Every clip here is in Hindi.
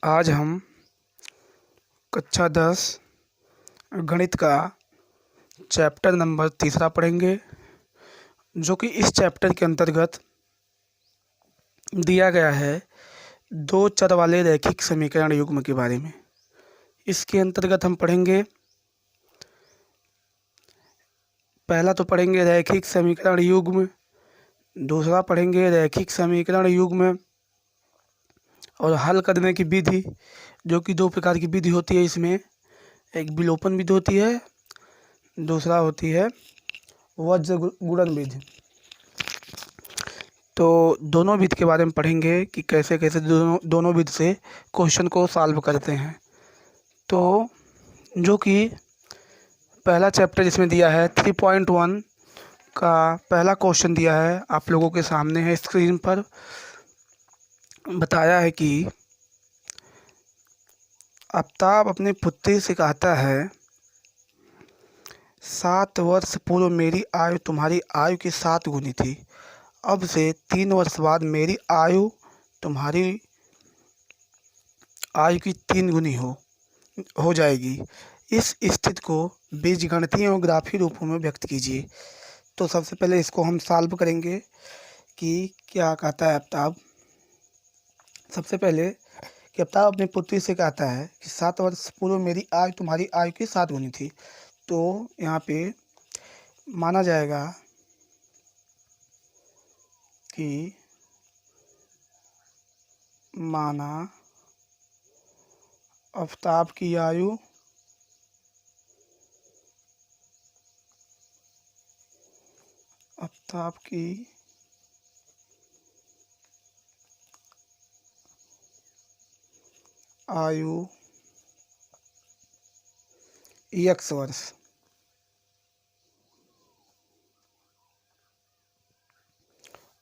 आज हम कक्षा 10 गणित का चैप्टर नंबर 3 पढ़ेंगे, जो कि इस चैप्टर के अंतर्गत दिया गया है दो चर वाले रैखिक समीकरण युग्म के बारे में। इसके अंतर्गत हम पढ़ेंगे, पहला तो पढ़ेंगे रैखिक समीकरण युग्म, दूसरा पढ़ेंगे रैखिक समीकरण युग्म और हल करने की विधि, जो कि दो प्रकार की विधि होती है। इसमें एक विलोपन विधि होती है, दूसरा होती है वज्र गुणन विधि। तो दोनों विधि के बारे में पढ़ेंगे कि कैसे कैसे दोनों विधि से क्वेश्चन को सॉल्व करते हैं। तो जो कि पहला चैप्टर इसमें दिया है 3.1 का पहला क्वेश्चन दिया है, आप लोगों के सामने है स्क्रीन पर। बताया है कि आफ्ताब अपनी पुत्री से कहता है, 7 वर्ष पूर्व मेरी आयु तुम्हारी आयु की 7 गुनी थी। अब से 3 वर्ष बाद मेरी आयु तुम्हारी आयु की 3 गुनी हो जाएगी। इस स्थिति को बीजगणितीय और ग्राफीय रूपों में व्यक्त कीजिए। तो सबसे पहले इसको हम सॉल्व करेंगे कि क्या कहता है आफ्ताब। सबसे पहले कि आफ्ताब अपनी पुत्री से कहता है कि 7 वर्ष पूर्व मेरी आयु तुम्हारी आयु की 7 गुनी थी। तो यहाँ पे माना जाएगा कि माना आफ्ताब की आयु x वर्ष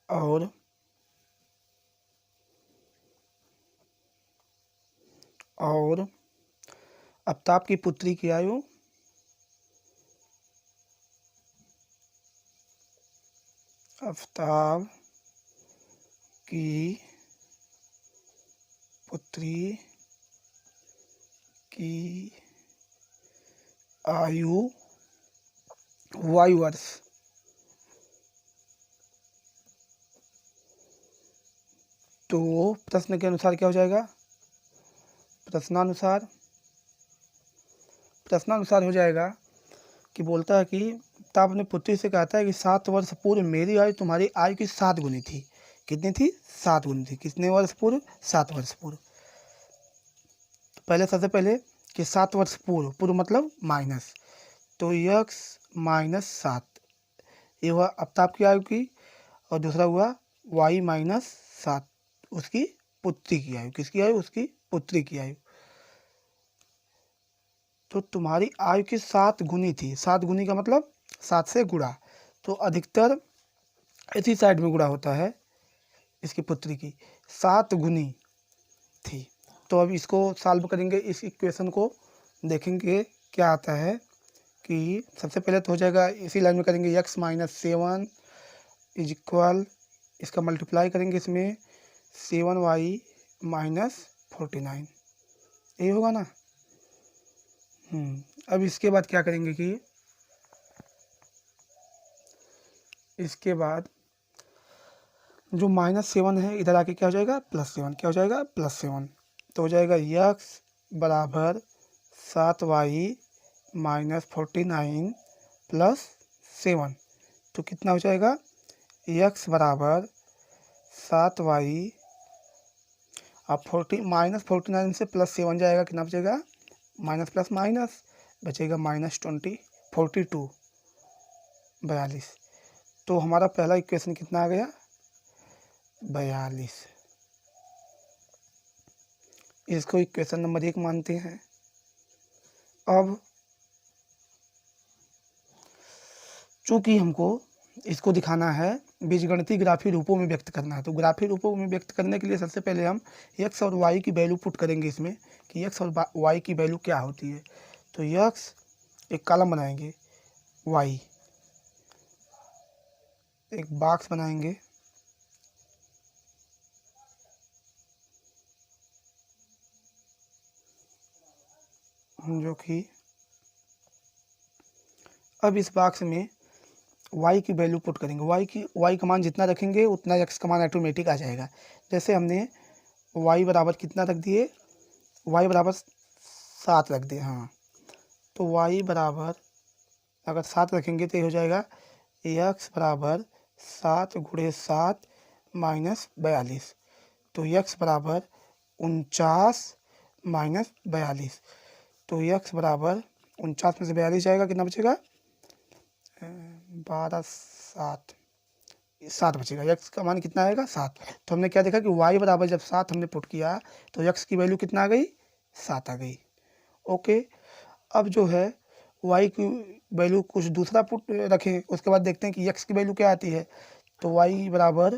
और आफ्ताब की पुत्री की आयु आफ्ताब की पुत्री की आयु y वर्ष। तो प्रश्न के अनुसार क्या हो जाएगा? प्रश्नानुसार हो जाएगा कि बोलता है कि आफ्ताब अपने पुत्री से कहता है कि 7 वर्ष पूर्व मेरी आयु तुम्हारी आयु की 7 गुनी थी। कितनी थी? 7 गुनी थी। कितने वर्ष पूर्व? 7 वर्ष पूर्व। पहले सबसे पहले कि 7 वर्ष पूर्व मतलब माइनस, तो x - 7 ये हुआ आफ्ताब की आयु की, और दूसरा हुआ y - 7 उसकी पुत्री की आयु। किसकी आयु? उसकी पुत्री की आयु। तो तुम्हारी आयु की 7 गुनी थी। 7 गुनी का मतलब 7 से गुणा, तो अधिकतर इसी साइड में गुणा होता है। इसकी पुत्री की 7 गुनी थी। तो अब इसको सॉल्व करेंगे, इस इक्वेशन को देखेंगे क्या आता है। कि सबसे पहले तो हो जाएगा इसी लाइन में करेंगे, x - 7 इज इक्वल, इसका मल्टीप्लाई करेंगे इसमें 7y - 49, यही होगा ना। अब इसके बाद क्या करेंगे कि इसके बाद जो -7 है इधर आके क्या हो जाएगा? +7। क्या हो जाएगा? +7। तो हो जाएगा x बराबर 7y - 49 +7। तो कितना हो जाएगा? x बराबर 7y, अब -49 से +7 जाएगा, कितना बचेगा? माइनस प्लस माइनस बचेगा -20, 42, 42। तो हमारा पहला इक्वेशन कितना आ गया? 42। इसको इक्वेशन नंबर 1 मानते हैं। अब चूंकि हमको इसको दिखाना है, बीजगणितीय ग्राफीय रूपों में व्यक्त करना है, तो ग्राफीय रूपों में व्यक्त करने के लिए सबसे पहले हम x और y की वैल्यू पुट करेंगे इसमें कि x और y की वैल्यू क्या होती है। तो x एक कॉलम बनाएंगे, y एक बॉक्स बनाएंगे, जो कि अब इस बॉक्स में y की वैल्यू पुट करेंगे। y का मान जितना रखेंगे उतना x का मान ऑटोमेटिक आ जाएगा। जैसे हमने y बराबर कितना रख दिए, y बराबर 7 रख दिए। हाँ, तो y बराबर अगर 7 रखेंगे तो ये हो जाएगा x बराबर 7 गुणे 7 माइनस 42। तो x बराबर 49 माइनस 42। तो x बराबर 49 में से 42 जाएगा, कितना बचेगा? 12 7 बचेगा। x का मान कितना आएगा? 7। तो हमने क्या देखा कि y बराबर जब 7 हमने पुट किया तो x की वैल्यू कितना आ गई? 7 आ गई। ओके, अब जो है y की वैल्यू कुछ दूसरा पुट रखें, उसके बाद देखते हैं कि x की वैल्यू क्या आती है। तो y बराबर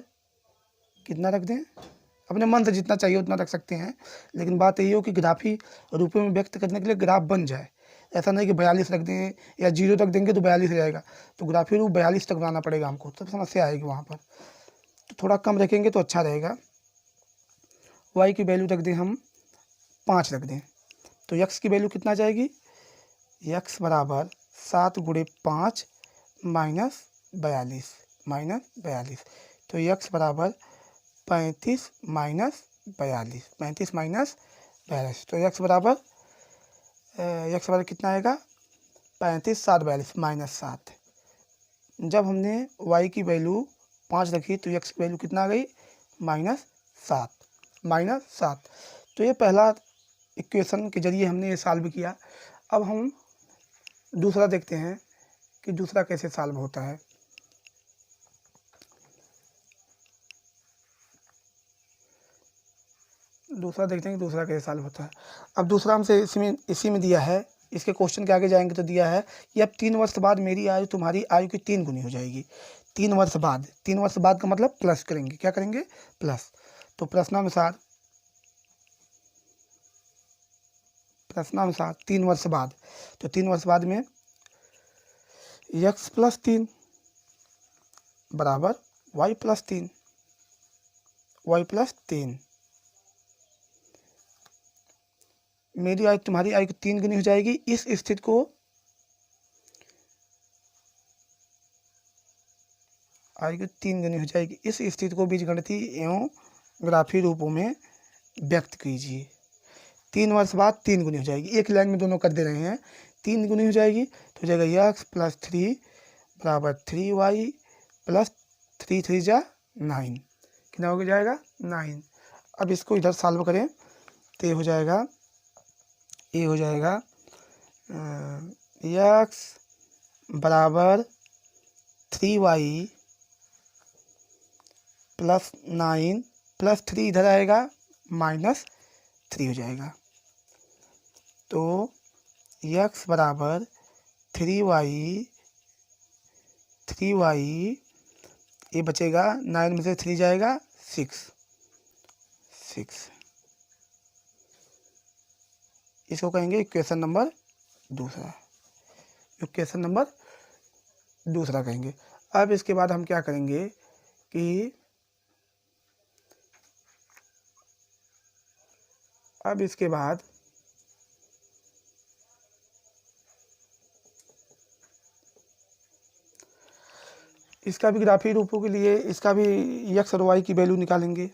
कितना रख दें? अपने मन से जितना चाहिए उतना रख सकते हैं, लेकिन बात यही हो कि ग्राफी रूप में व्यक्त करने के लिए ग्राफ बन जाए। ऐसा नहीं कि 42 रख दें या 0 रख देंगे तो 42 हो जाएगा। तो ग्राफी रूप 42 तक बनाना पड़ेगा हमको, तब समस्या आएगी वहाँ पर। तो थोड़ा कम रखेंगे तो अच्छा रहेगा। y की वैल्यू रख दें हम 5 रख दें। तो x की वैल्यू कितना जाएगी? x बराबर 7 गुणे 5 माइनस 42। तो x बराबर 35 माइनस 42। 35 माइनस 42। तो x बराबर कितना आएगा? 35 7 42 माइनस 7। जब हमने y की वैल्यू 5 रखी तो x की वैल्यू कितना आ गई? -7। तो ये पहला इक्वेशन के जरिए हमने ये सॉल्व किया। अब हम दूसरा देखते हैं कि दूसरा कैसे सॉल्व होता है। दूसरा देखते हैं कि दूसरा कैसे सॉल्व होता है। अब दूसरा हमसे इसी में दिया है, इसके क्वेश्चन के आगे जाएंगे तो दिया है कि अब 3 वर्ष बाद मेरी आयु तुम्हारी आयु की 3 गुनी हो जाएगी। 3 वर्ष बाद, 3 वर्ष बाद का मतलब प्लस करेंगे। क्या करेंगे? प्लस। तो प्रश्नानुसार 3 वर्ष बाद, तो 3 वर्ष बाद में x प्लस 3 बराबर y प्लस 3। मेरी आयु तुम्हारी आयु की 3 गुनी हो जाएगी। इस स्थिति को आयु की 3 गुनी हो जाएगी। इस स्थिति को बीजगणितीय एवं ग्राफी रूपों में व्यक्त कीजिए। 3 वर्ष बाद 3 गुनी हो जाएगी। एक लाइन में दोनों कर दे रहे हैं। 3 गुनी हो जाएगी तो हो जाएगा x प्लस 3 बराबर 3y प्लस 3 3 जा 9। कितना हो जाएगा? 9। अब इसको इधर सॉल्व करें तो ये हो जाएगा x बराबर 3y प्लस 9 प्लस 3 इधर आएगा -3 हो जाएगा। तो x बराबर 3y ये बचेगा, 9 में से 3 जाएगा 6। इसको कहेंगे इक्वेशन नंबर दूसरा कहेंगे। अब इसके बाद हम क्या करेंगे कि अब इसके बाद इसका भी ग्राफी रूपों के लिए इसका भी x और y की वैल्यू निकालेंगे।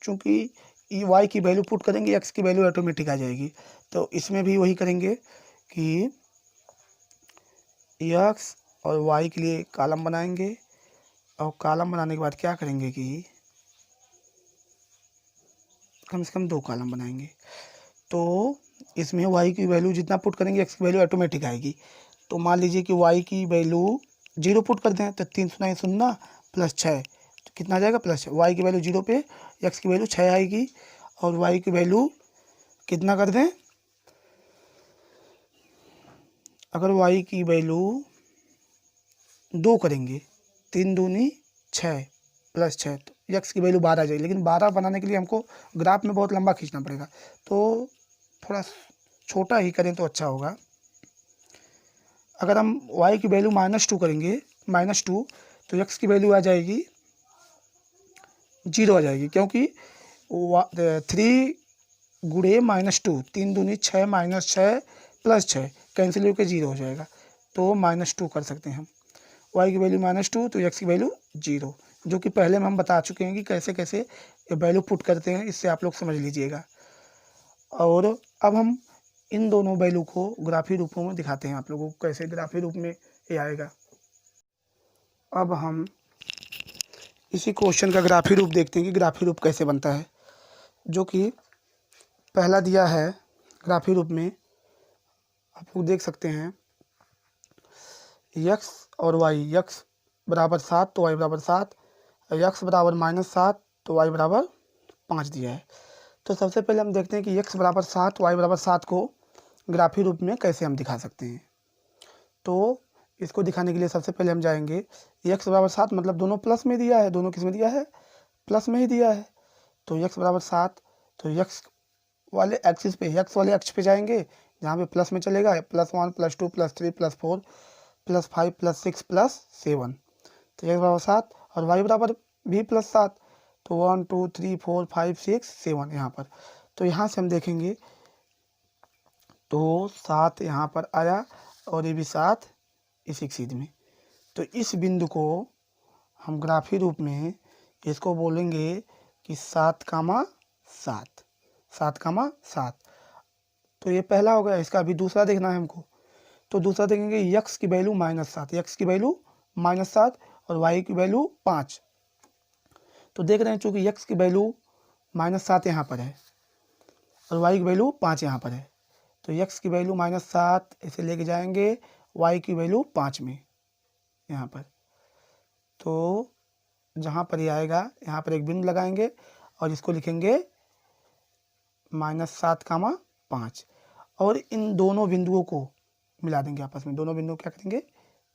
चूँकि y की वैल्यू पुट करेंगे x की वैल्यू ऑटोमेटिक आ जाएगी। तो इसमें भी वही करेंगे कि x और y के लिए कॉलम बनाएंगे, और कॉलम बनाने के बाद क्या करेंगे कि कम से कम 2 कॉलम बनाएंगे। तो इसमें y की वैल्यू जितना पुट करेंगे x की वैल्यू ऑटोमेटिक आएगी। तो मान लीजिए कि y की वैल्यू 0 पुट कर दें तो 3 0 0 प्लस 6, तो कितना आ जाएगा? प्लस 6। y की वैल्यू 0 पे x की वैल्यू 6 आएगी, और y की वैल्यू कितना कर दें? अगर y की वैल्यू 2 करेंगे, 3 दूनी 6 प्लस 6, तो x की वैल्यू 12 आ जाएगी। लेकिन 12 बनाने के लिए हमको ग्राफ में बहुत लंबा खींचना पड़ेगा, तो थोड़ा छोटा ही करें तो अच्छा होगा। अगर हम y की वैल्यू -2 करेंगे, -2, तो x की वैल्यू आ जाएगी 0 आ जाएगी, क्योंकि 3 गुणे -2, 3 दूनी 6 -6 प्लस 6 कैंसिल होकर 0 हो जाएगा, तो -2 कर सकते हैं हम। y की वैल्यू -2 तो x की वैल्यू 0, जो कि पहले में हम बता चुके हैं कि कैसे कैसे वैल्यू पुट करते हैं, इससे आप लोग समझ लीजिएगा। और अब हम इन दोनों वैल्यू को ग्राफी रूपों में दिखाते हैं आप लोगों को, कैसे ग्राफी रूप में ये आएगा। अब हम इसी क्वेश्चन का ग्राफी रूप देखते हैं कि ग्राफी रूप कैसे बनता है, जो कि पहला दिया है ग्राफी रूप में, आप लोग देख सकते हैं x और y, x बराबर 7 तो y बराबर 7, x बराबर -7 तो y बराबर 5 दिया है। तो सबसे पहले हम देखते हैं कि x बराबर 7 y बराबर 7 को ग्राफी रूप में कैसे हम दिखा सकते हैं। तो इसको दिखाने के लिए सबसे पहले हम जाएंगे, x बराबर 7 मतलब दोनों प्लस में दिया है, दोनों किस में दिया है, प्लस में ही दिया है। तो x बराबर 7 तो x वाले एक्सिस पे, x वाले अक्ष पे जाएंगे जहाँ पे प्लस में चलेगा, +1 +2 +3 +4 +5 +6 +7, तो x बराबर 7 और y बराबर भी +7, तो 1 2 3 4 5 6 7 यहाँ पर। तो यहाँ से हम देखेंगे तो 7 यहाँ पर आया और ये भी 7 इसी सीध में। तो इस बिंदु को हम ग्राफी रूप में इसको बोलेंगे कि 7,7, 7,7। तो ये पहला हो गया, इसका अभी दूसरा देखना है हमको। तो दूसरा देखेंगे x की वैल्यू -7, x की वैल्यू -7 और y की वैल्यू 5। तो देख रहे हैं चूँकि x की वैल्यू -7 यहाँ पर है और y की वैल्यू 5 यहाँ पर है, तो x की वैल्यू -7 ऐसे लेके जाएंगे, y की वैल्यू 5 में यहाँ पर। तो जहाँ पर ये आएगा यहाँ पर एक बिंदु लगाएंगे और इसको लिखेंगे -7,5 और इन दोनों बिंदुओं को मिला देंगे आपस में। दोनों बिंदु क्या करेंगे,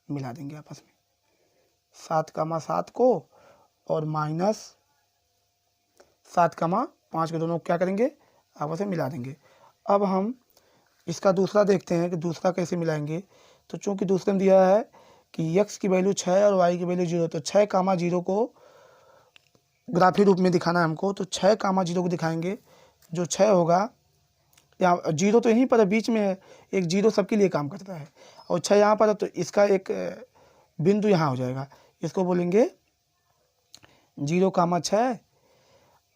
मिला देंगे आपस में, 7,7 को और -7,5 को दोनों क्या करेंगे, आपस में मिला देंगे। अब हम इसका दूसरा देखते हैं कि दूसरा कैसे मिलाएंगे। तो चूँकि दूसरे में दिया है कि x की वैल्यू 6 और y की वैल्यू 0, तो 6,0 को ग्राफी रूप में दिखाना है हमको। तो 6,0 को दिखाएंगे, जो 6 होगा यहाँ 0 तो यहीं पर है, बीच में है, एक 0 सबके लिए काम करता है और 6 यहाँ पर है, तो इसका एक बिंदु यहाँ हो जाएगा, इसको बोलेंगे 0,6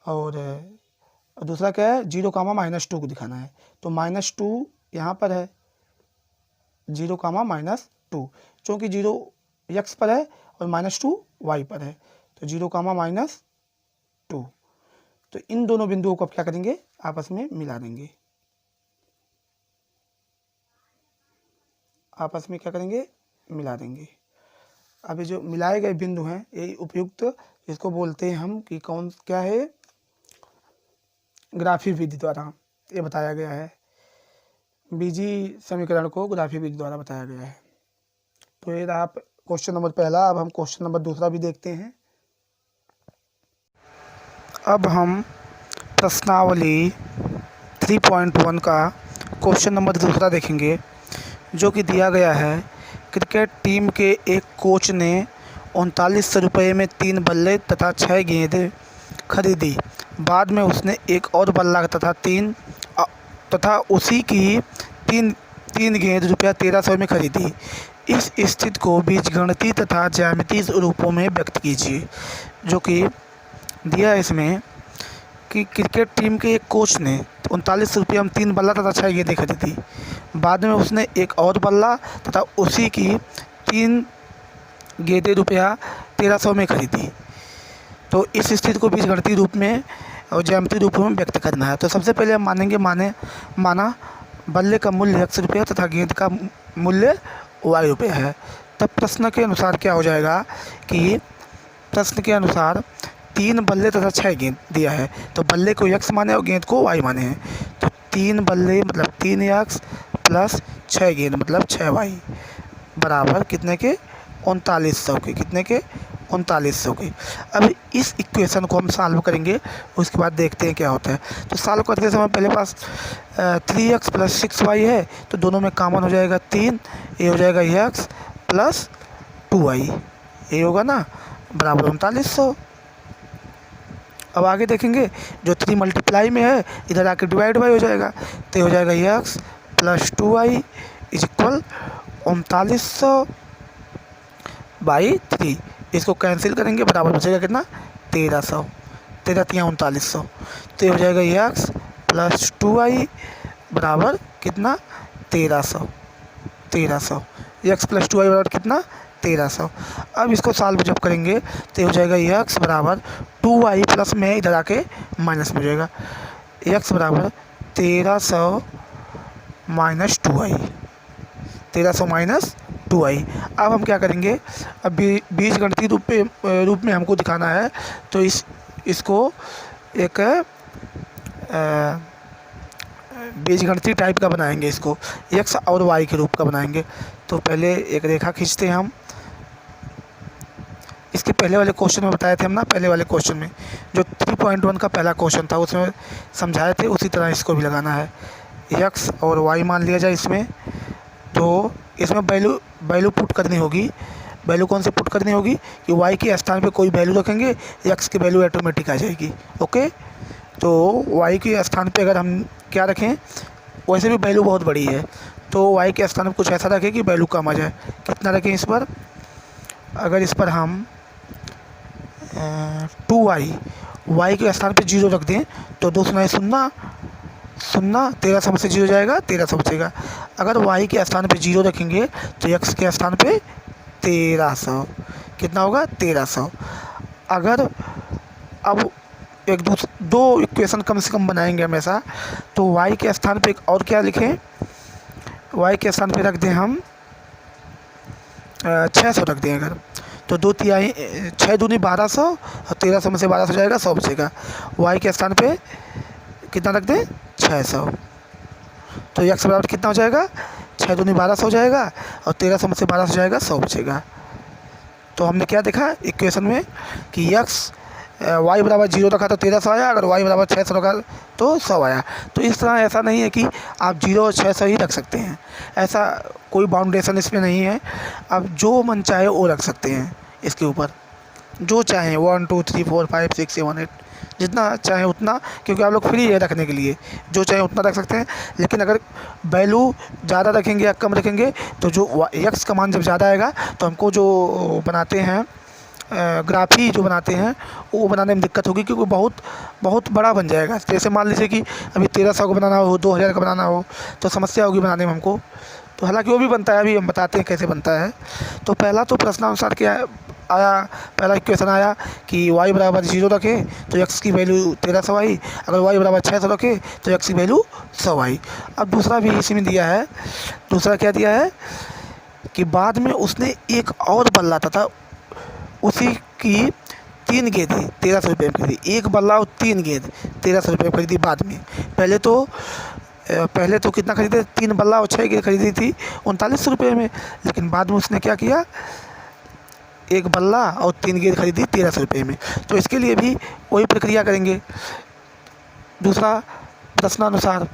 और दूसरा क्या है 0,-2 को दिखाना है। तो -2 यहाँ पर है, 0,-2, चूँकि 0 x पर है और -2 y पर है, तो 0,-2। तो इन दोनों बिंदुओं को अब क्या करेंगे, आपस में मिला देंगे, आपस में क्या करेंगे, मिला देंगे। अभी जो मिलाए गए बिंदु हैं यही उपयुक्त, इसको बोलते हैं हम कि कौन क्या है, ग्राफी विधि द्वारा ये बताया गया है। बीजी समीकरण को ग्राफी विधि द्वारा बताया गया है। तो ये रहा क्वेश्चन नंबर पहला। अब हम क्वेश्चन नंबर दूसरा भी देखते हैं। अब हम प्रश्नावली 3.1 का क्वेश्चन नंबर दूसरा देखेंगे, जो कि दिया गया है, क्रिकेट टीम के एक कोच ने 3900 रुपये में 3 बल्ले तथा 6 गेंदें खरीदी। बाद में उसने एक और बल्ला तथा उसी की तीन गेंद ₹1300 में खरीदी। इस स्थिति को बीजगणितीय तथा ज्यामितीय रूपों में व्यक्त कीजिए। जो कि दिया है इसमें कि क्रिकेट टीम के एक कोच ने 3900 रुपये में 3 बल्ला तथा 6 गेंदें खरीदी। बाद में उसने एक और बल्ला तथा उसी की 3 गेंदें ₹1300 में खरीदी। तो इस स्थिति को बीजगणितीय रूप में और ज्यामितीय रूप में व्यक्त करना है। तो सबसे पहले हम माना बल्ले का मूल्य x रुपया तथा गेंद का मूल्य y रुपया है। तब प्रश्न के अनुसार क्या हो जाएगा कि प्रश्न के अनुसार 3 बल्ले तथा 6 गेंद दिया है, तो बल्ले को x माने और गेंद को y माने हैं। तो 3 बल्ले मतलब 3x प्लस 6 गेंद मतलब 6y बराबर कितने के, 3900 के, कितने के, 3900 के। अब इस इक्वेशन को हम सॉल्व करेंगे, उसके बाद देखते हैं क्या होता है। तो सॉल्व करते समय पहले पास 3x प्लस 6y है, तो दोनों में कॉमन हो जाएगा 3, ये हो जाएगा x प्लस 2y, ये होगा ना, बराबर 3900। अब आगे देखेंगे, जो 3 मल्टीप्लाई में है इधर आके डिवाइड बाई हो जाएगा, तो हो जाएगा x plus 2y is equal 3900/3। इसको कैंसिल करेंगे, बराबर बचेगा कितना 1300, 13×3 = 3900। तो ये हो जाएगा x प्लस 2y बराबर कितना 1300, 1300। x प्लस 2y बराबर कितना 1300। अब इसको सॉल्व जब करेंगे तो हो जाएगा x बराबर 2y प्लस में इधर आके माइनस में हो जाएगा, x बराबर 1300 माइनस 2y, 1300 माइनस 2y। अब हम क्या करेंगे, अब बीजगणितीय रूप में हमको दिखाना है, तो इसको एक बीजगणितीय टाइप का बनाएंगे, इसको x और y के रूप का बनाएंगे। तो पहले एक रेखा खींचते हैं हम। इसके पहले वाले क्वेश्चन में बताए थे हम ना, पहले वाले क्वेश्चन में जो 3.1 का पहला क्वेश्चन था उसमें समझाए थे, उसी तरह इसको भी लगाना है। x और y मान लिया जाए इसमें, तो इसमें वैल्यू पुट करनी होगी। वैल्यू कौन से पुट करनी होगी कि y के स्थान पे कोई वैल्यू रखेंगे, x की वैल्यू ऑटोमेटिक आ जाएगी। ओके, तो y के स्थान पे अगर हम क्या रखें, वैसे भी वैल्यू बहुत बड़ी है, तो y के स्थान पर कुछ ऐसा रखें कि वैल्यू कम आ जाए। कितना रखें इस पर, अगर इस पर हम 2y के स्थान पे 0 रख दें तो 2 0 0 0, 1300 में से 0 जाएगा, 1300 बचेगा। अगर y के स्थान पे 0 रखेंगे तो x के स्थान पे 1300, कितना होगा 1300। अगर अब दो इक्वेशन कम से कम बनाएंगे हमेशा, तो y के स्थान पे और क्या लिखें, y के स्थान पे रख दें हम 600 रख दें अगर, तो 2 तिहाई 6 दूनी 1200 और 1300 में से 1200 जाएगा, 100 बचेगा। y के स्थान पे कितना रख दें 600, तो x बराबर कितना हो जाएगा 6 दूनी 1200 हो जाएगा और 1300 में से 1200 जाएगा, 100 बचेगा। तो हमने क्या देखा इक्वेशन में कि y बराबर 0 रखा तो 1300 आया, अगर y बराबर 600 रखा तो 100 आया। तो इस तरह ऐसा नहीं है कि आप 0 और 600 ही रख सकते हैं, ऐसा कोई बाउंडेशन इसमें नहीं है। आप जो मन चाहे वो रख सकते हैं, इसके ऊपर जो चाहें 1 2 3 4 5 6 7 8 जितना चाहें उतना, क्योंकि आप लोग फ्री है रखने के लिए, जो चाहें उतना रख सकते हैं। लेकिन अगर वैल्यू ज़्यादा रखेंगे या कम रखेंगे तो जो x का मान जब ज़्यादा आएगा तो हमको जो बनाते हैं ग्राफी जो बनाते हैं वो बनाने में दिक्कत होगी, क्योंकि बहुत बड़ा बन जाएगा। जैसे मान लीजिए कि अभी 1300 का बनाना हो, 2000 का बनाना हो, तो समस्या होगी बनाने में हमको। तो हालांकि वो भी बनता है, अभी हम बताते हैं कैसे बनता है। तो पहला तो प्रश्नानुसार क्या आया, पहला इक्वेशन आया कि y बराबर 0 रखें तो x की वैल्यू 1300 आई, अगर y बराबर 600 रखें तो x की वैल्यू 100 आई। अब दूसरा भी इसी में दिया है, दूसरा क्या दिया है कि बाद में उसने एक और बल्ला था, उसी की 3 गेंदें 1300 रुपये में खरीदी, एक बल्ला और 3 गेंद 1300 रुपये में खरीदी बाद में। पहले तो कितना खरीदे, 3 बल्ला और 6 गेंद खरीदी थी 3900 रुपये में, लेकिन बाद में उसने क्या किया, एक बल्ला और 3 गेंद खरीदी 1300 रुपये में। तो इसके लिए भी वही प्रक्रिया करेंगे। दूसरा प्रश्नानुसार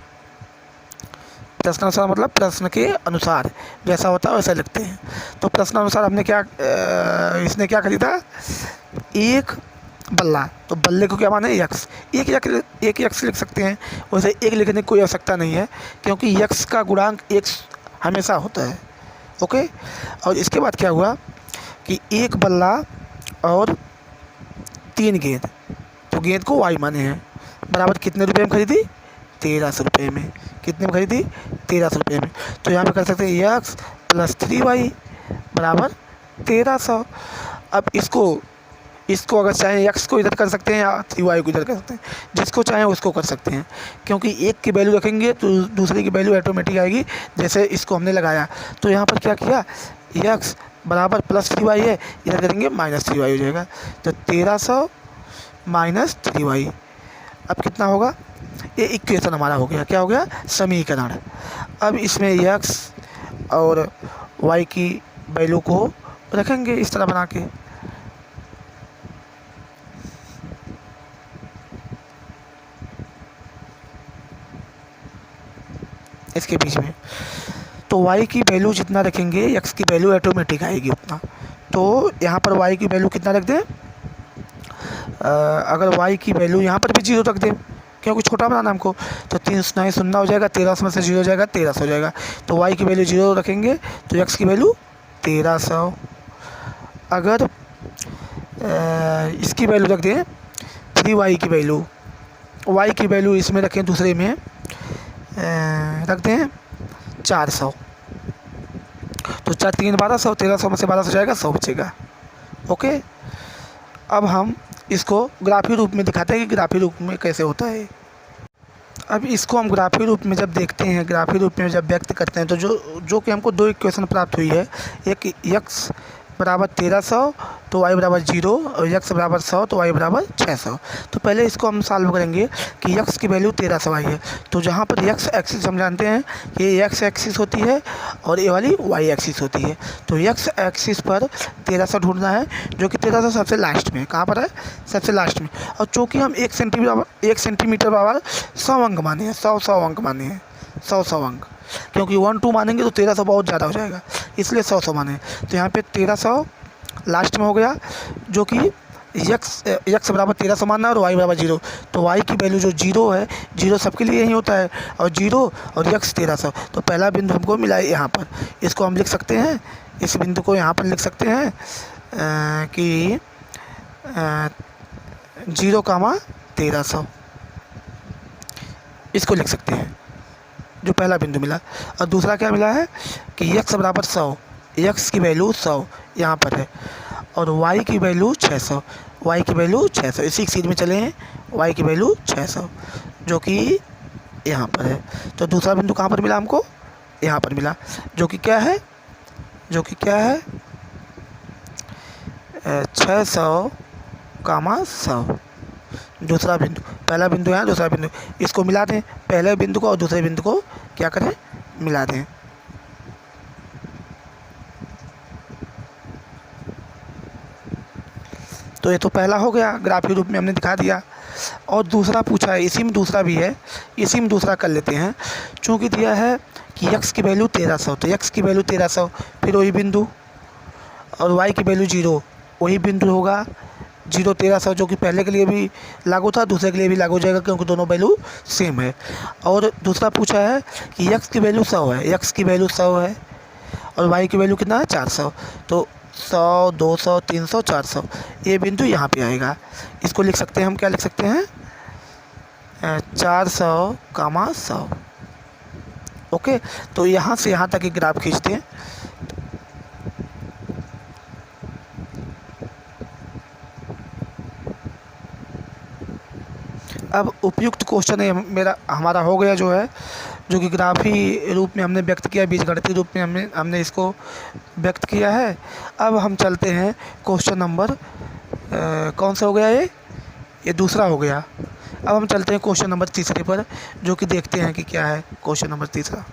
मतलब प्रश्न के अनुसार जैसा होता है वैसा लिखते हैं। तो प्रश्नानुसार हमने क्या इसने क्या खरीदा, एक बल्ला, तो बल्ले को क्या माने x, एक x लिख सकते हैं। वैसे एक लिखने की कोई आवश्यकता नहीं है, क्योंकि x का गुणांक 1 हमेशा होता है। ओके, और इसके बाद क्या हुआ कि एक बल्ला और 3 गेंद, तो गेंद को y माने हैं, बराबर कितने रुपये में खरीदी 1300 रुपये में। कितने में खरीदी 1300 रुपये में। तो यहाँ पे कर सकते हैं x प्लस 3y बराबर 1300। अब इसको अगर चाहें x को इधर कर सकते हैं या 3y को इधर कर सकते हैं, जिसको चाहें उसको कर सकते हैं, क्योंकि एक की वैल्यू रखेंगे तो दूसरे की वैल्यू ऑटोमेटिक आएगी। जैसे इसको हमने लगाया तो यहाँ पर क्या किया, x बराबर प्लस 3y है, इधर करेंगे माइनस 3y हो जाएगा, तो 1300 माइनस 3y। अब कितना होगा, ये इक्वेशन हमारा हो गया, क्या हो गया समीकरण। अब इसमें x और y की वैल्यू को रखेंगे इस तरह बना के। इसके बीच में तो y की वैल्यू जितना रखेंगे x की वैल्यू ऑटोमेटिक आएगी उतना। तो यहाँ पर y की वैल्यू कितना रख दें, अगर y की वैल्यू यहाँ पर भी 0 रख दें, क्योंकि छोटा बनाना हमको। तो 3 9 0 हो जाएगा, 1300 में से 0 हो जाएगा, 1300 हो जाएगा। तो y की वैल्यू 0 रखेंगे तो x की वैल्यू 1300। अगर इसकी वैल्यू रख दें 3y की वैल्यू, y की वैल्यू इसमें रखें, दूसरे में रख दें 400। तो 4 3 1200, 1300 में से 1200 जाएगा, 100 बचेगा। ओके, अब हम इसको ग्राफी रूप में दिखाते हैं कि ग्राफी रूप में कैसे होता है। अब इसको हम ग्राफी रूप में जब देखते हैं, ग्राफी रूप में जब व्यक्त करते हैं, तो जो कि हमको 2 इक्वेशन प्राप्त हुई है। एक x बराबर 1300 तो y बराबर 0, और x बराबर 100 तो y बराबर 600। तो पहले इसको हम सॉल्व करेंगे कि x की वैल्यू 1300 आई है। तो जहाँ पर x एक्सिस हम जानते हैं कि ये x एक्सिस होती है और ये वाली y एक्सिस होती है। तो x एक्सिस पर 1300 ढूंढना है, जो कि 1300 सबसे लास्ट में, कहाँ पर है, सबसे लास्ट में। और चूँकि हम 1 सेंटीमीटर बराबर 100 अंक माने हैं, 100 अंक माने हैं, 100 अंक, क्योंकि 1 2 मानेंगे तो 1300 बहुत ज़्यादा हो जाएगा, इसलिए 100 माने। तो यहाँ पे 1300 लास्ट में हो गया, जो कि x बराबर 1300 मानना है और y बराबर 0। तो y की वैल्यू जो 0 है, 0 सबके लिए यही होता है, और 0 और x 1300। तो पहला बिंदु हमको मिला है यहाँ पर। इसको हम लिख सकते हैं, इस बिंदु को यहाँ पर लिख सकते हैं कि 0,1300, इसको लिख सकते हैं, जो पहला बिंदु मिला। और दूसरा क्या मिला है कि x बराबर 100, x की वैल्यू 100 यहाँ पर है, और y की वैल्यू 600, y की वैल्यू 600। इसी सीध में चले हैं, y की वैल्यू 600, जो कि यहाँ पर है। तो दूसरा बिंदु कहाँ पर मिला हमको, यहाँ पर मिला, जो कि क्या है, 600,100। दूसरा बिंदु, पहला बिंदु है, दूसरा बिंदु, इसको मिला दें, पहले बिंदु को और दूसरे बिंदु को क्या करें, मिला दें। तो ये तो पहला हो गया, ग्राफी रूप में हमने दिखा दिया। और दूसरा पूछा है, इसी में दूसरा भी है, इसी में दूसरा कर लेते हैं। चूँकि दिया है कि x की वैल्यू 1300, तो x की वैल्यू 1300, फिर वही बिंदु, और y की वैल्यू 0, वही बिंदु होगा 0 1300, जो कि पहले के लिए भी लागू था, दूसरे के लिए भी लागू हो जाएगा, क्योंकि दोनों वैल्यू सेम है। और दूसरा पूछा है कि x की वैल्यू 100 है, x की वैल्यू 100 है, और y की वैल्यू कितना है, 400। तो 100 200 300 400, ये बिंदु यहाँ पे आएगा। इसको लिख सकते हैं हम, क्या लिख सकते हैं, 400,100। ओके, तो यहाँ से यहाँ तक एक ग्राफ खींचते हैं। अब उपयुक्त क्वेश्चन हमारा हो गया, जो है, जो कि ग्राफी रूप में हमने व्यक्त किया, बीजगणितीय रूप में हमने इसको व्यक्त किया है। अब हम चलते हैं क्वेश्चन नंबर कौन सा हो गया, ये दूसरा हो गया। अब हम चलते हैं क्वेश्चन नंबर तीसरे पर, जो कि देखते हैं कि क्या है क्वेश्चन नंबर तीसरा।